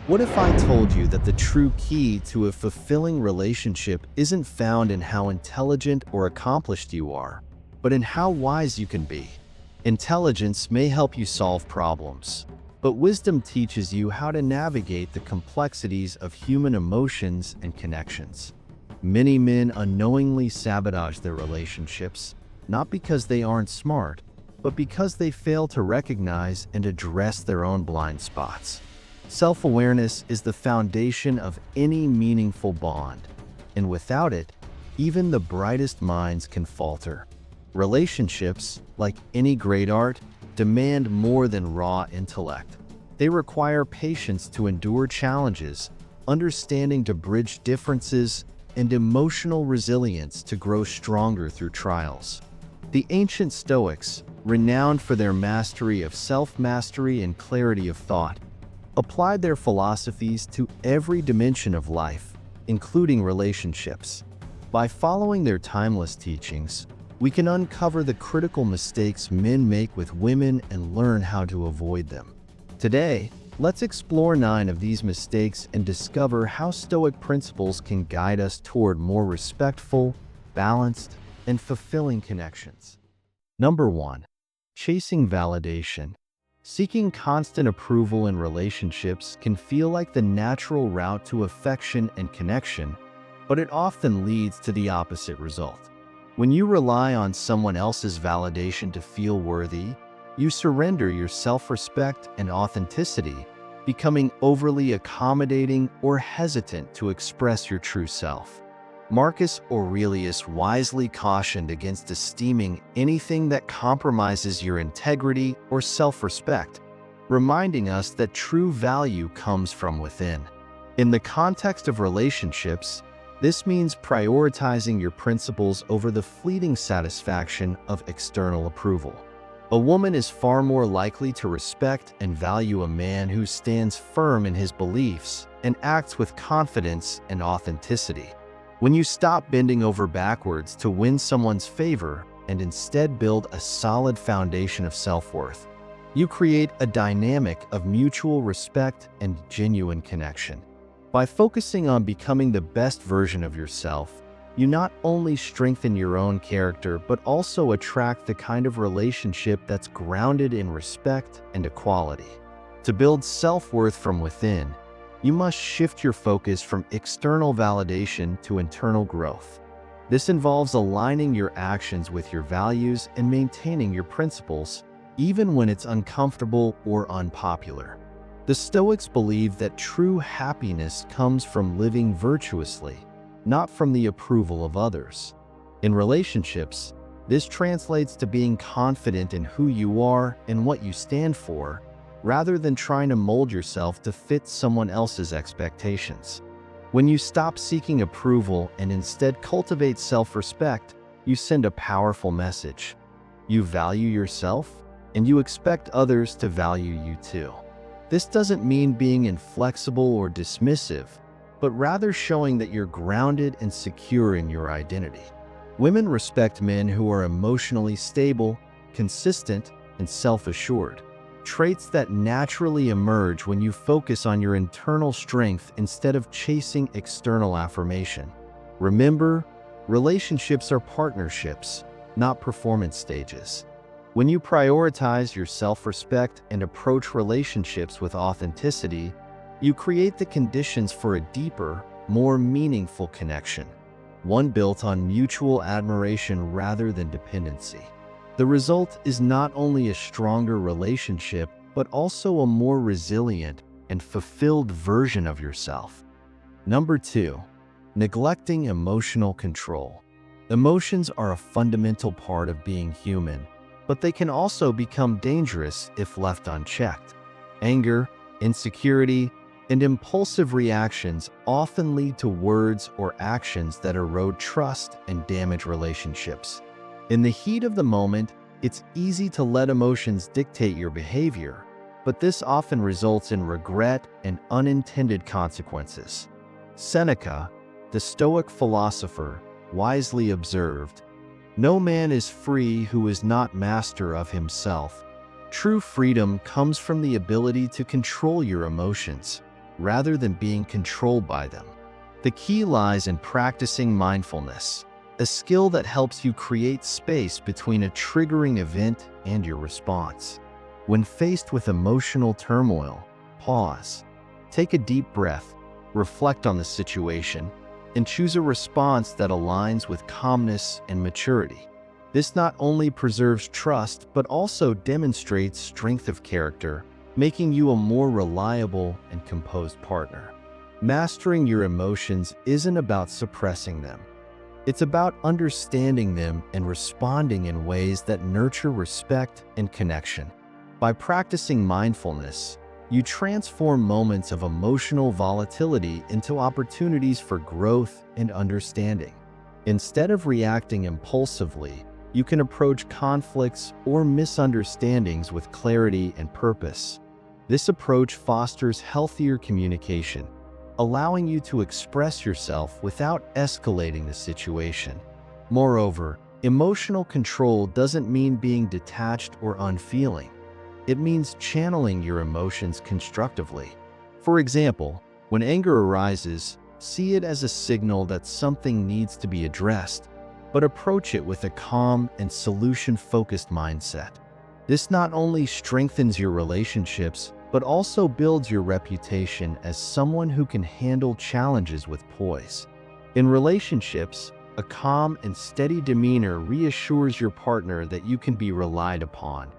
What if I told you that the true key to a fulfilling relationship isn't found in how intelligent or accomplished you are, but in how wise you can be? Intelligence may help you solve problems, but wisdom teaches you how to navigate the complexities of human emotions and connections. Many men unknowingly sabotage their relationships, not because they aren't smart, but because they fail to recognize and address their own blind spots. Self-awareness is the foundation of any meaningful bond, and without it, even the brightest minds can falter. Relationships, like any great art, demand more than raw intellect. They require patience to endure challenges, understanding to bridge differences, and emotional resilience to grow stronger through trials. The ancient Stoics, renowned for their mastery of self-mastery and clarity of thought, applied their philosophies to every dimension of life, including relationships. By following their timeless teachings, we can uncover the critical mistakes men make with women and learn how to avoid them. Today, let's explore 9 of these mistakes and discover how Stoic principles can guide us toward more respectful, balanced, and fulfilling connections. Number 1. Chasing validation. Seeking constant approval in relationships can feel like the natural route to affection and connection, but it often leads to the opposite result. When you rely on someone else's validation to feel worthy, you surrender your self-respect and authenticity, becoming overly accommodating or hesitant to express your true self. Marcus Aurelius wisely cautioned against esteeming anything that compromises your integrity or self-respect, reminding us that true value comes from within. In the context of relationships, this means prioritizing your principles over the fleeting satisfaction of external approval. A woman is far more likely to respect and value a man who stands firm in his beliefs and acts with confidence and authenticity. When you stop bending over backwards to win someone's favor and instead build a solid foundation of self-worth, you create a dynamic of mutual respect and genuine connection. By focusing on becoming the best version of yourself, you not only strengthen your own character but also attract the kind of relationship that's grounded in respect and equality. To build self-worth from within, you must shift your focus from external validation to internal growth. This involves aligning your actions with your values and maintaining your principles, even when it's uncomfortable or unpopular. The Stoics believe that true happiness comes from living virtuously, not from the approval of others. In relationships, this translates to being confident in who you are and what you stand for, rather than trying to mold yourself to fit someone else's expectations. When you stop seeking approval and instead cultivate self-respect, you send a powerful message. You value yourself, and you expect others to value you too. This doesn't mean being inflexible or dismissive, but rather showing that you're grounded and secure in your identity. Women respect men who are emotionally stable, consistent, and self-assured. Traits that naturally emerge when you focus on your internal strength instead of chasing external affirmation. Remember, relationships are partnerships, not performance stages. When you prioritize your self-respect and approach relationships with authenticity, you create the conditions for a deeper, more meaningful connection, one built on mutual admiration rather than dependency. The result is not only a stronger relationship, but also a more resilient and fulfilled version of yourself. Number 2, neglecting emotional control. Emotions are a fundamental part of being human, but they can also become dangerous if left unchecked. Anger, insecurity, and impulsive reactions often lead to words or actions that erode trust and damage relationships. In the heat of the moment, it's easy to let emotions dictate your behavior, but this often results in regret and unintended consequences. Seneca, the Stoic philosopher, wisely observed, "No man is free who is not master of himself. True freedom comes from the ability to control your emotions." rather than being controlled by them. The key lies in practicing mindfulness, a skill that helps you create space between a triggering event and your response. When faced with emotional turmoil, pause, take a deep breath, reflect on the situation, and choose a response that aligns with calmness and maturity. This not only preserves trust, but also demonstrates strength of character, making you a more reliable and composed partner. Mastering your emotions isn't about suppressing them. It's about understanding them and responding in ways that nurture respect and connection. By practicing mindfulness, you transform moments of emotional volatility into opportunities for growth and understanding. Instead of reacting impulsively, you can approach conflicts or misunderstandings with clarity and purpose. This approach fosters healthier communication, allowing you to express yourself without escalating the situation. Moreover, emotional control doesn't mean being detached or unfeeling. It means channeling your emotions constructively. For example, when anger arises, see it as a signal that something needs to be addressed, but approach it with a calm and solution-focused mindset. This not only strengthens your relationships, but also builds your reputation as someone who can handle challenges with poise. In relationships, a calm and steady demeanor reassures your partner that you can be relied upon,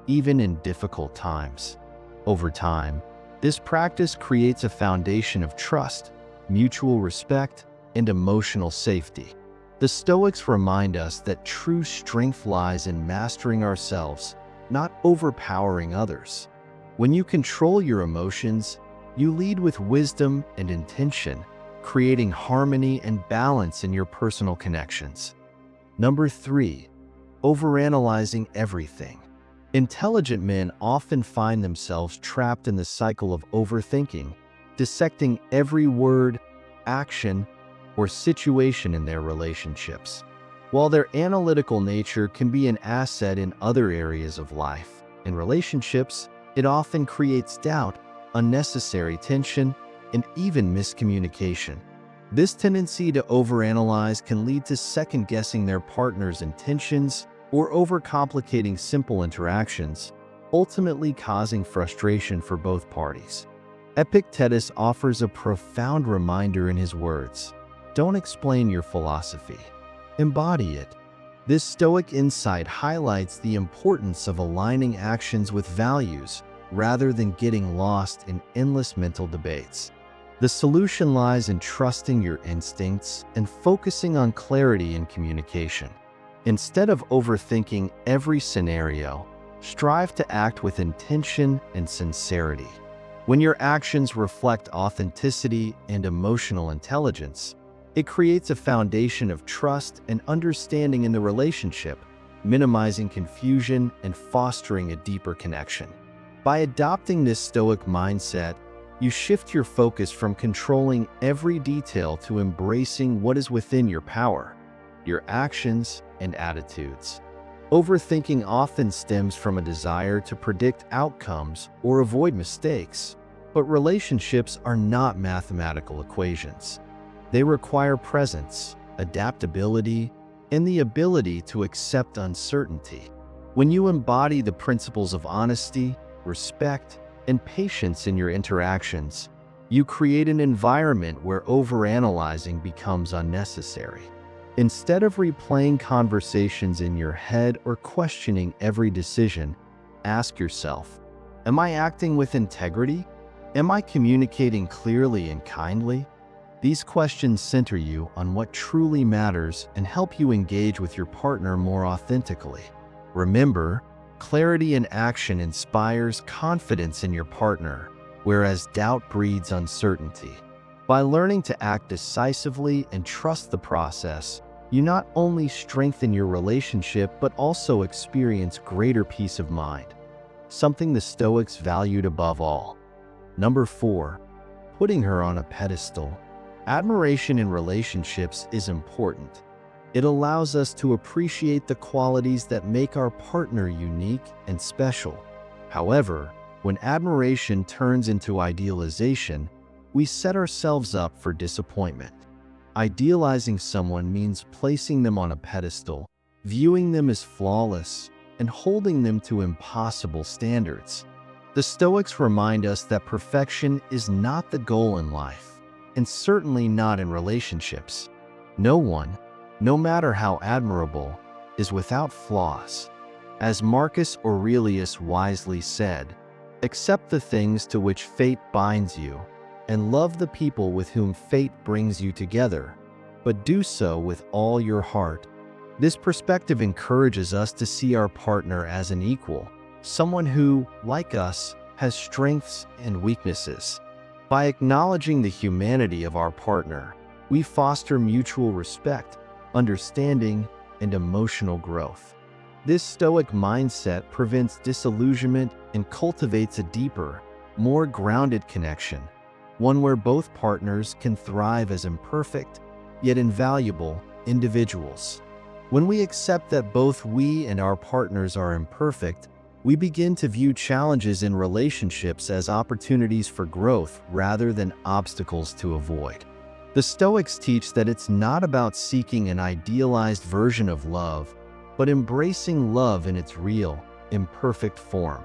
even in difficult times. Over time, this practice creates a foundation of trust, mutual respect, and emotional safety. The Stoics remind us that true strength lies in mastering ourselves, not overpowering others. When you control your emotions, you lead with wisdom and intention, creating harmony and balance in your personal connections. Number 3, overanalyzing everything. Intelligent men often find themselves trapped in the cycle of overthinking, dissecting every word, action, or situation in their relationships. While their analytical nature can be an asset in other areas of life, in relationships, it often creates doubt, unnecessary tension, and even miscommunication. This tendency to overanalyze can lead to second-guessing their partner's intentions or overcomplicating simple interactions, ultimately causing frustration for both parties. Epictetus offers a profound reminder in his words: "Don't explain your philosophy, embody it." This Stoic insight highlights the importance of aligning actions with values rather than getting lost in endless mental debates. The solution lies in trusting your instincts and focusing on clarity in communication. Instead of overthinking every scenario, strive to act with intention and sincerity. When your actions reflect authenticity and emotional intelligence, it creates a foundation of trust and understanding in the relationship, minimizing confusion and fostering a deeper connection. By adopting this Stoic mindset, you shift your focus from controlling every detail to embracing what is within your power, your actions and attitudes. Overthinking often stems from a desire to predict outcomes or avoid mistakes, but relationships are not mathematical equations. They require presence, adaptability, and the ability to accept uncertainty. When you embody the principles of honesty, respect, and patience in your interactions, you create an environment where overanalyzing becomes unnecessary. Instead of replaying conversations in your head or questioning every decision, ask yourself, am I acting with integrity? Am I communicating clearly and kindly? These questions center you on what truly matters and help you engage with your partner more authentically. Remember, clarity in action inspires confidence in your partner, whereas doubt breeds uncertainty. By learning to act decisively and trust the process, you not only strengthen your relationship but also experience greater peace of mind, something the Stoics valued above all. Number 4, putting her on a pedestal. Admiration in relationships is important. It allows us to appreciate the qualities that make our partner unique and special. However, when admiration turns into idealization, we set ourselves up for disappointment. Idealizing someone means placing them on a pedestal, viewing them as flawless, and holding them to impossible standards. The Stoics remind us that perfection is not the goal in life, and certainly not in relationships. No one, no matter how admirable, is without flaws. As Marcus Aurelius wisely said, "Accept the things to which fate binds you, and love the people with whom fate brings you together, but do so with all your heart." This perspective encourages us to see our partner as an equal, someone who, like us, has strengths and weaknesses. By acknowledging the humanity of our partner, we foster mutual respect, understanding, and emotional growth. This Stoic mindset prevents disillusionment and cultivates a deeper, more grounded connection, one where both partners can thrive as imperfect, yet invaluable individuals. When we accept that both we and our partners are imperfect, we begin to view challenges in relationships as opportunities for growth rather than obstacles to avoid. The Stoics teach that it's not about seeking an idealized version of love, but embracing love in its real, imperfect form.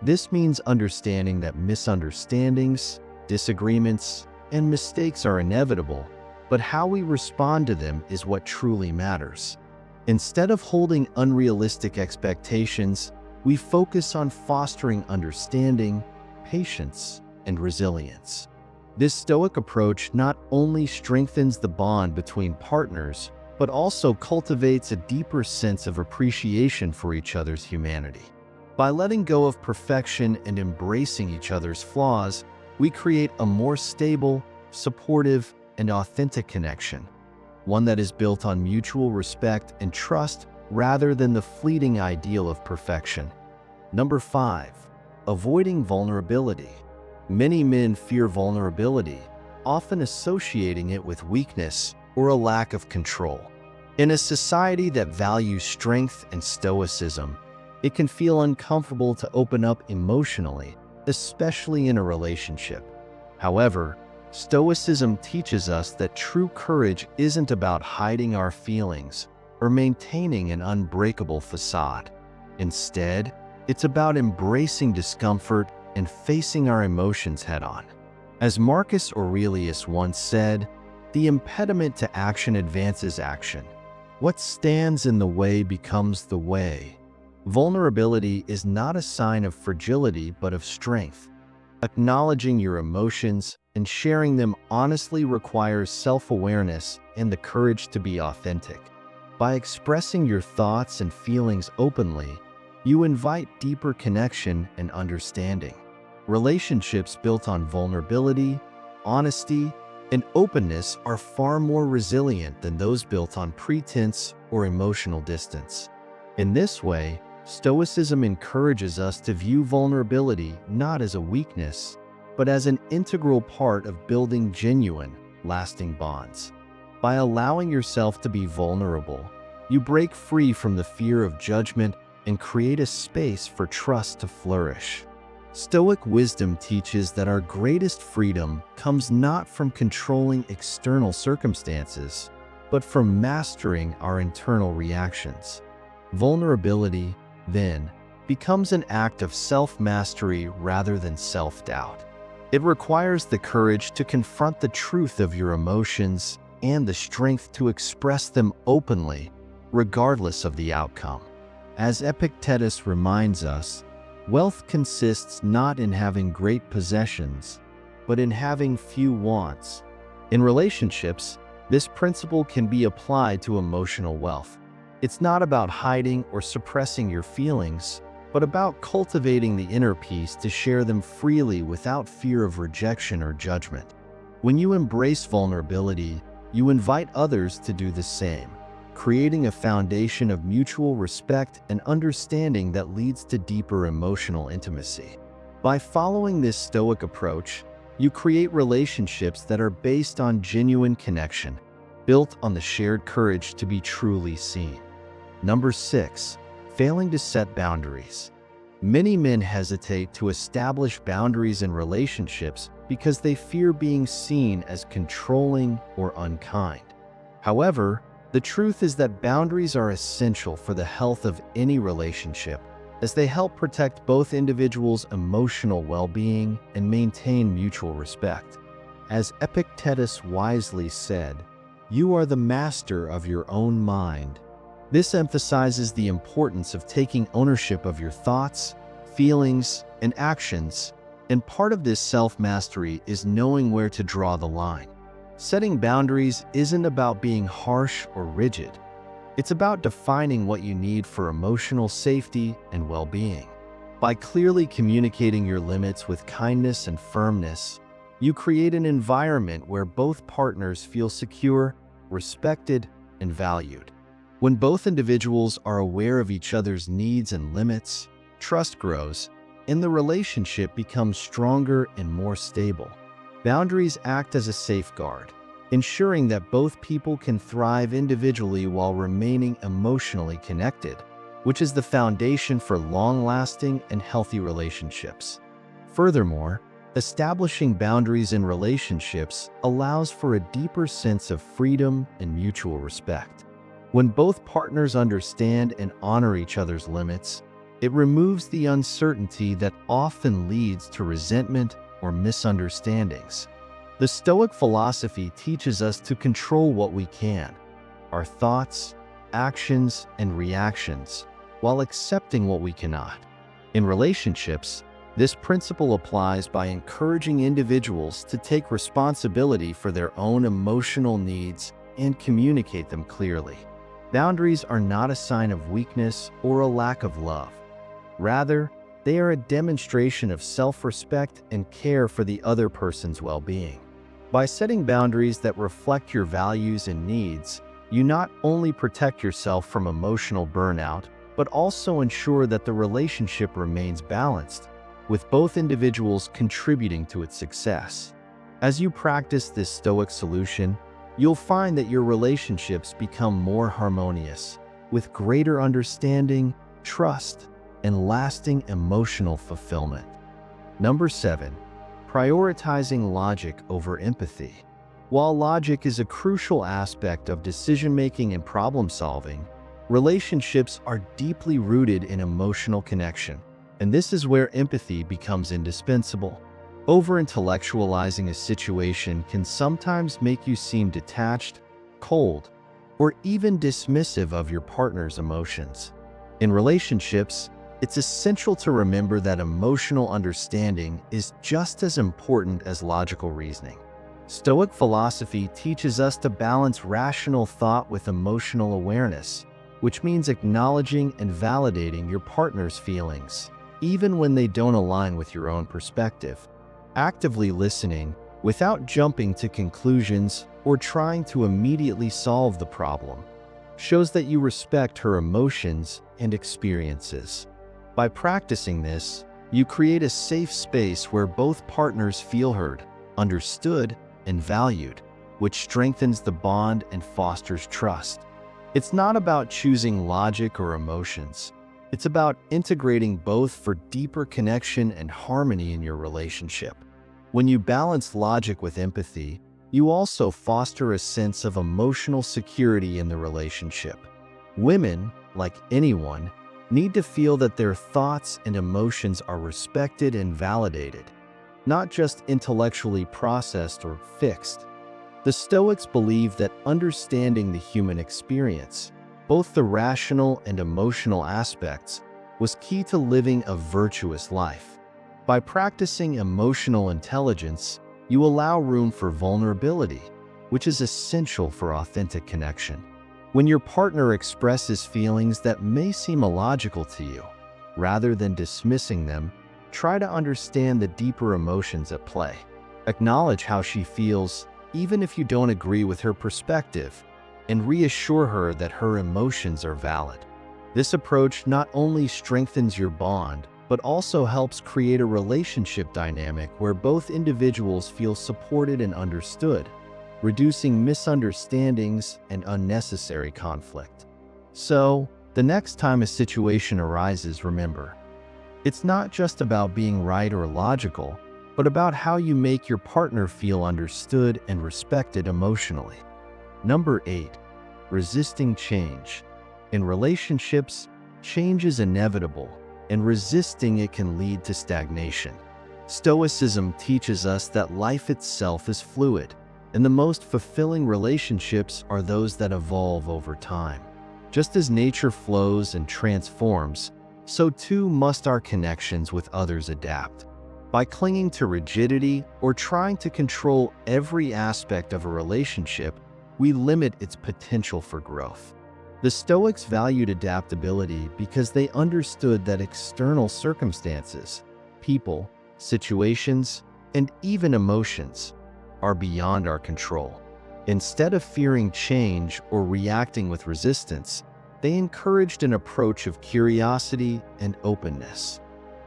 This means understanding that misunderstandings, disagreements, and mistakes are inevitable, but how we respond to them is what truly matters. Instead of holding unrealistic expectations, we focus on fostering understanding, patience, and resilience. This Stoic approach not only strengthens the bond between partners, but also cultivates a deeper sense of appreciation for each other's humanity. By letting go of perfection and embracing each other's flaws, we create a more stable, supportive, and authentic connection, one that is built on mutual respect and trust rather than the fleeting ideal of perfection. Number 5. Avoiding vulnerability. Many men fear vulnerability, often associating it with weakness or a lack of control. In a society that values strength and stoicism, it can feel uncomfortable to open up emotionally, especially in a relationship. However, Stoicism teaches us that true courage isn't about hiding our feelings or maintaining an unbreakable facade. Instead, it's about embracing discomfort and facing our emotions head-on. As Marcus Aurelius once said, "The impediment to action advances action. What stands in the way becomes the way." Vulnerability is not a sign of fragility but of strength. Acknowledging your emotions and sharing them honestly requires self-awareness and the courage to be authentic. By expressing your thoughts and feelings openly, you invite deeper connection and understanding. Relationships built on vulnerability, honesty, and openness are far more resilient than those built on pretense or emotional distance. In this way, Stoicism encourages us to view vulnerability not as a weakness, but as an integral part of building genuine, lasting bonds. By allowing yourself to be vulnerable, you break free from the fear of judgment and create a space for trust to flourish. Stoic wisdom teaches that our greatest freedom comes not from controlling external circumstances, but from mastering our internal reactions. Vulnerability, then, becomes an act of self-mastery rather than self-doubt. It requires the courage to confront the truth of your emotions and the strength to express them openly, regardless of the outcome. As Epictetus reminds us, wealth consists not in having great possessions, but in having few wants. In relationships, this principle can be applied to emotional wealth. It's not about hiding or suppressing your feelings, but about cultivating the inner peace to share them freely without fear of rejection or judgment. When you embrace vulnerability, you invite others to do the same, creating a foundation of mutual respect and understanding that leads to deeper emotional intimacy. By following this Stoic approach, you create relationships that are based on genuine connection, built on the shared courage to be truly seen. Number 6. Failing to set boundaries. Many men hesitate to establish boundaries in relationships because they fear being seen as controlling or unkind. However, the truth is that boundaries are essential for the health of any relationship, as they help protect both individuals' emotional well-being and maintain mutual respect. As Epictetus wisely said, "You are the master of your own mind." This emphasizes the importance of taking ownership of your thoughts, feelings, and actions, and part of this self-mastery is knowing where to draw the line. Setting boundaries isn't about being harsh or rigid. It's about defining what you need for emotional safety and well-being. By clearly communicating your limits with kindness and firmness, you create an environment where both partners feel secure, respected, and valued. When both individuals are aware of each other's needs and limits, trust grows, and the relationship becomes stronger and more stable. Boundaries act as a safeguard, ensuring that both people can thrive individually while remaining emotionally connected, which is the foundation for long-lasting and healthy relationships. Furthermore, establishing boundaries in relationships allows for a deeper sense of freedom and mutual respect. When both partners understand and honor each other's limits, it removes the uncertainty that often leads to resentment or misunderstandings. The Stoic philosophy teaches us to control what we can, our thoughts, actions, and reactions, while accepting what we cannot. In relationships, this principle applies by encouraging individuals to take responsibility for their own emotional needs and communicate them clearly. Boundaries are not a sign of weakness or a lack of love. Rather, they are a demonstration of self-respect and care for the other person's well-being. By setting boundaries that reflect your values and needs, you not only protect yourself from emotional burnout, but also ensure that the relationship remains balanced, with both individuals contributing to its success. As you practice this Stoic solution, you'll find that your relationships become more harmonious, with greater understanding, trust, and lasting emotional fulfillment. Number 7. Prioritizing logic over empathy. While logic is a crucial aspect of decision-making and problem-solving, relationships are deeply rooted in emotional connection, and this is where empathy becomes indispensable. Over-intellectualizing a situation can sometimes make you seem detached, cold, or even dismissive of your partner's emotions. In relationships, it's essential to remember that emotional understanding is just as important as logical reasoning. Stoic philosophy teaches us to balance rational thought with emotional awareness, which means acknowledging and validating your partner's feelings, even when they don't align with your own perspective. Actively listening, without jumping to conclusions or trying to immediately solve the problem, shows that you respect her emotions and experiences. By practicing this, you create a safe space where both partners feel heard, understood, and valued, which strengthens the bond and fosters trust. It's not about choosing logic or emotions. It's about integrating both for deeper connection and harmony in your relationship. When you balance logic with empathy, you also foster a sense of emotional security in the relationship. Women, like anyone, need to feel that their thoughts and emotions are respected and validated, not just intellectually processed or fixed. The Stoics believe that understanding the human experience, both the rational and emotional aspects, was key to living a virtuous life. By practicing emotional intelligence, you allow room for vulnerability, which is essential for authentic connection. When your partner expresses feelings that may seem illogical to you, rather than dismissing them, try to understand the deeper emotions at play. Acknowledge how she feels, even if you don't agree with her perspective, and reassure her that her emotions are valid. This approach not only strengthens your bond, but also helps create a relationship dynamic where both individuals feel supported and understood, reducing misunderstandings and unnecessary conflict. So, the next time a situation arises, remember, it's not just about being right or logical, but about how you make your partner feel understood and respected emotionally. Number 8. Resisting change. In relationships, change is inevitable, and resisting it can lead to stagnation. Stoicism teaches us that life itself is fluid, and the most fulfilling relationships are those that evolve over time. Just as nature flows and transforms, so too must our connections with others adapt. By clinging to rigidity or trying to control every aspect of a relationship, we limit its potential for growth. The Stoics valued adaptability because they understood that external circumstances, people, situations, and even emotions are beyond our control. Instead of fearing change or reacting with resistance, they encouraged an approach of curiosity and openness.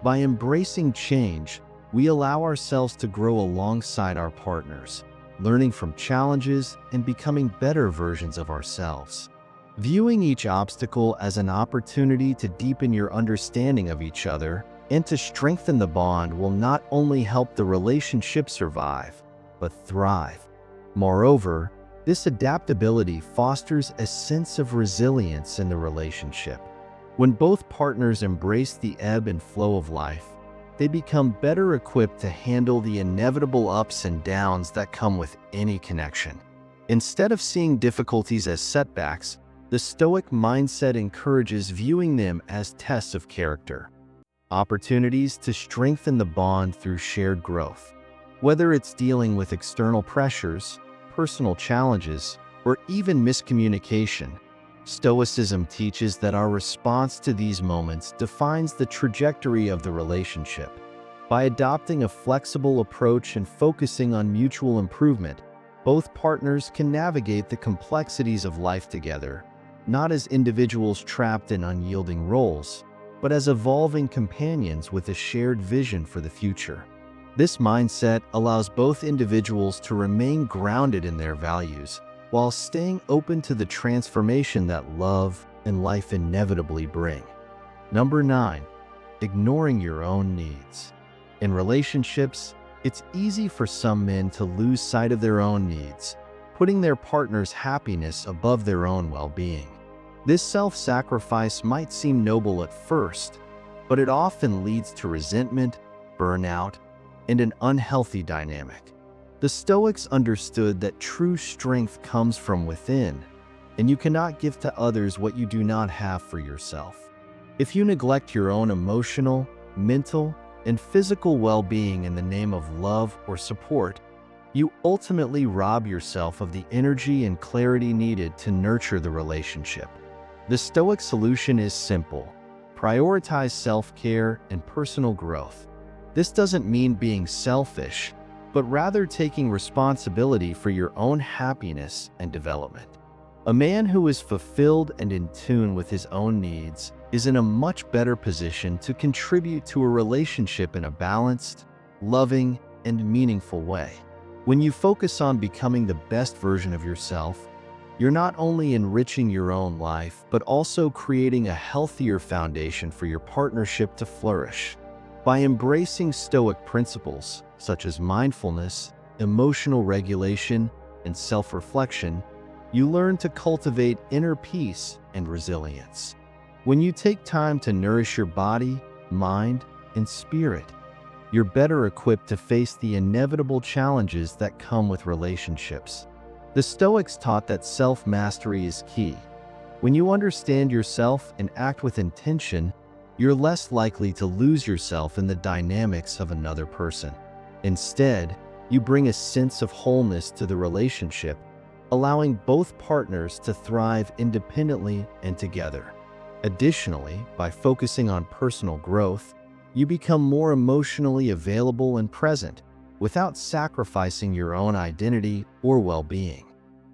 By embracing change, we allow ourselves to grow alongside our partners, learning from challenges and becoming better versions of ourselves. Viewing each obstacle as an opportunity to deepen your understanding of each other and to strengthen the bond will not only help the relationship survive, but thrive. Moreover, this adaptability fosters a sense of resilience in the relationship. When both partners embrace the ebb and flow of life, they become better equipped to handle the inevitable ups and downs that come with any connection. Instead of seeing difficulties as setbacks, the Stoic mindset encourages viewing them as tests of character, opportunities to strengthen the bond through shared growth. Whether it's dealing with external pressures, personal challenges, or even miscommunication, Stoicism teaches that our response to these moments defines the trajectory of the relationship. By adopting a flexible approach and focusing on mutual improvement, both partners can navigate the complexities of life together, not as individuals trapped in unyielding roles, but as evolving companions with a shared vision for the future. This mindset allows both individuals to remain grounded in their values, while staying open to the transformation that love and life inevitably bring. Number 9. Ignoring your own needs. In relationships, it's easy for some men to lose sight of their own needs, putting their partner's happiness above their own well-being. This self-sacrifice might seem noble at first, but it often leads to resentment, burnout, and an unhealthy dynamic. The Stoics understood that true strength comes from within, and you cannot give to others what you do not have for yourself. If you neglect your own emotional, mental, and physical well-being in the name of love or support, you ultimately rob yourself of the energy and clarity needed to nurture the relationship. The Stoic solution is simple: prioritize self-care and personal growth. This doesn't mean being selfish, but rather taking responsibility for your own happiness and development. A man who is fulfilled and in tune with his own needs is in a much better position to contribute to a relationship in a balanced, loving, and meaningful way. When you focus on becoming the best version of yourself, you're not only enriching your own life, but also creating a healthier foundation for your partnership to flourish. By embracing Stoic principles such as mindfulness, emotional regulation, and self-reflection, you learn to cultivate inner peace and resilience. When you take time to nourish your body, mind, and spirit, you're better equipped to face the inevitable challenges that come with relationships. The Stoics taught that self-mastery is key. When you understand yourself and act with intention, you're less likely to lose yourself in the dynamics of another person. Instead, you bring a sense of wholeness to the relationship, allowing both partners to thrive independently and together. Additionally, by focusing on personal growth, you become more emotionally available and present, without sacrificing your own identity or well-being.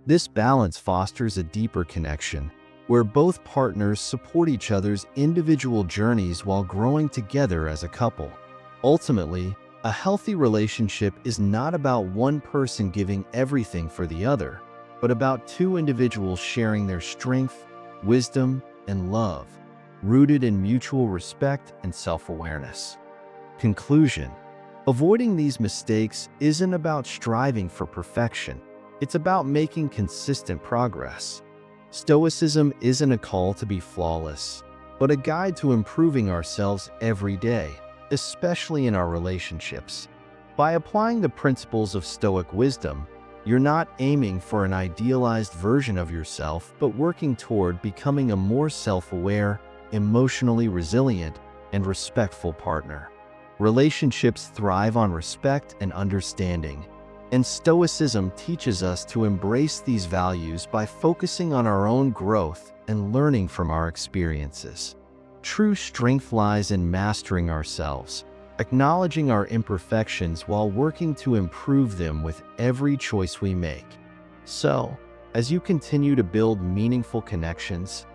This balance fosters a deeper connection, where both partners support each other's individual journeys while growing together as a couple. Ultimately, a healthy relationship is not about one person giving everything for the other, but about two individuals sharing their strength, wisdom, and love, rooted in mutual respect and self-awareness. Conclusion: Avoiding these mistakes isn't about striving for perfection. It's about making consistent progress. Stoicism isn't a call to be flawless, but a guide to improving ourselves every day, especially in our relationships. By applying the principles of Stoic wisdom, you're not aiming for an idealized version of yourself, but working toward becoming a more self-aware, emotionally resilient, and respectful partner. Relationships thrive on respect and understanding, and Stoicism teaches us to embrace these values by focusing on our own growth and learning from our experiences. True strength lies in mastering ourselves, acknowledging our imperfections while working to improve them with every choice we make. So, as you continue to build meaningful connections,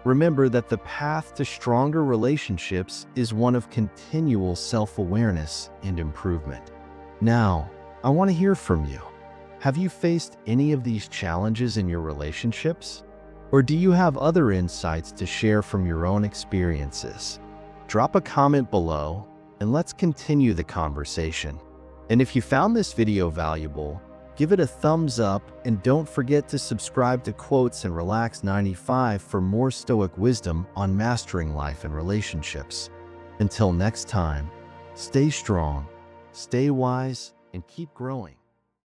remember that the path to stronger relationships is one of continual self-awareness and improvement. Now, I want to hear from you. Have you faced any of these challenges in your relationships? Or do you have other insights to share from your own experiences? Drop a comment below and let's continue the conversation. And if you found this video valuable, give it a thumbs up and don't forget to subscribe to Quotes and Relax 95 for more Stoic wisdom on mastering life and relationships. Until next time, stay strong, stay wise, and keep growing.